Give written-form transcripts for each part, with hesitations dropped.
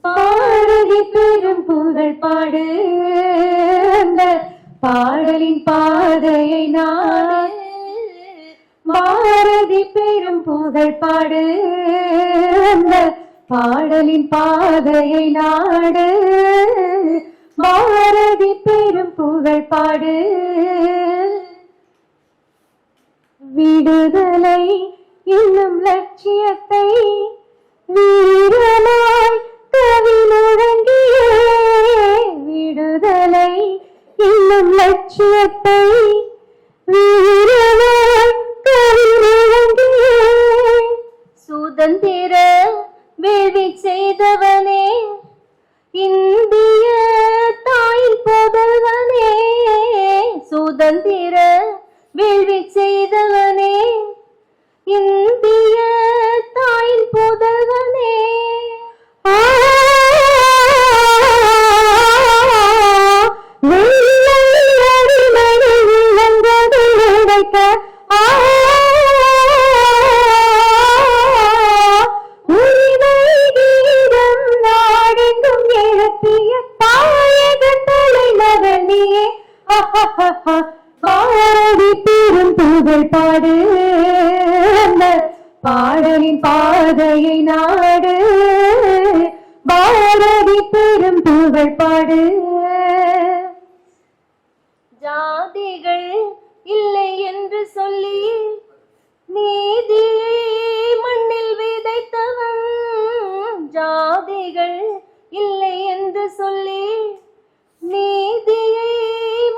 பாரதி பெரும் புகழ் பாடு அந்த பாடலின் பாதையை நாடு. பாரதி பெரும் புகழ் பாடு அந்த பாடலின் பாதையை நாடு. பாரதி பெரும் புகழ் பாடு. விடுதலை என்னும் லட்சியத்தை வீரமாய் கவி முழங்கிய விடுதலை என்னும் லட்சியத்தை வீரமாய் கவி முழங்கிய சுதந்திர வேள்வி செய்தவனே இந்திய தாயின் புதல்வனே. சுதந்திர வேள்வி செய்தவனே இந்திய தாயின் புதல்வனே. பாரதி பெரும் புகழ் பாடு அந்த பாடலின் பாதையை நாடு. பாரதி பெரும் புகழ் பாடு. ஜாதிகள் இல்லை என்று சொல்லி நீதியை மண்ணில் விதைத்தவன். ஜாதிகள் இல்லை என்று சொல்லி நீதியை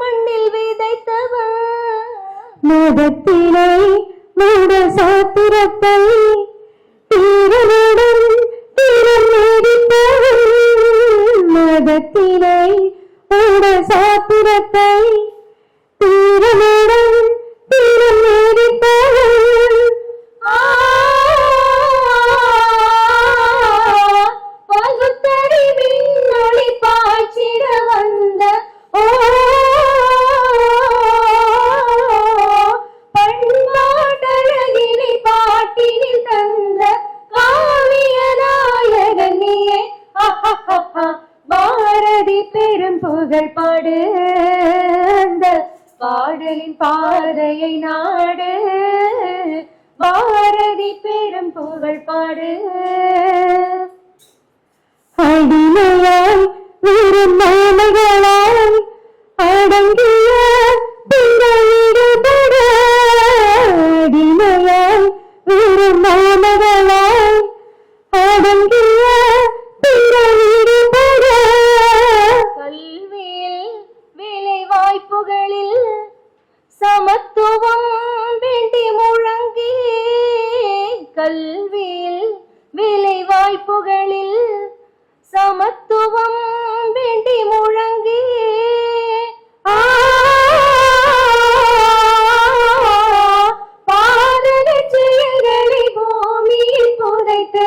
மண்ணில் விதைத்தவன். மதத்திலே மூட சாத்திரத்தை தீரனுடன் தீரம் நீடித்தவன். மதத்திலே மூட சாத்திரத்தை தீரனுடன் தீரம் நீடித்தவன். பகுத்தறிவின் ஒளி பாய்ச்சிட வந்த பண்பாட்டழகினை பாட்டினில் தந்த காவிய நாயகன் நீயே. பாரதி பெரும் புகழ் பாடு அந்த பாடலின் பாதையை நாடு. பாரதி பெரும் புகழ் பாடு. அடிமையாய் வெறும் மாமைகளாய் அடங்கிய பிறவிடுபட. அடிமையாய் வெறும் மாமைகளாய் அடங்கிய பிறவிடுபட. கல்வியில் வேலை வாய்ப்புகளில் சமத்துவம் வேண்டி முழங்கி. கல்வியில் வேலை வாய்ப்புகளில் சமத்துவம் வேண்டி முழங்கி. பாதக செயல்களை பூமியில் புதைத்து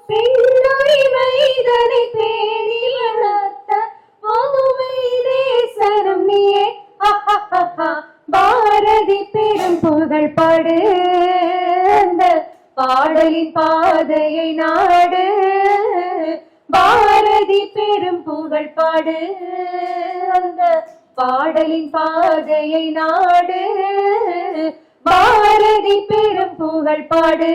பெண்ணுரிமை இதனை பேணி வளர்த்த பொதுமை தேசரும் நீயே. பாரதி பெரும் புகழ் பாடு அந்த பாடலின் பாதையை நாடு. பாரதி பெரும் புகழ் பாடு அந்த பாடலின் பாதையை நாடு. பாரதி பெரும் புகழ் பாடு.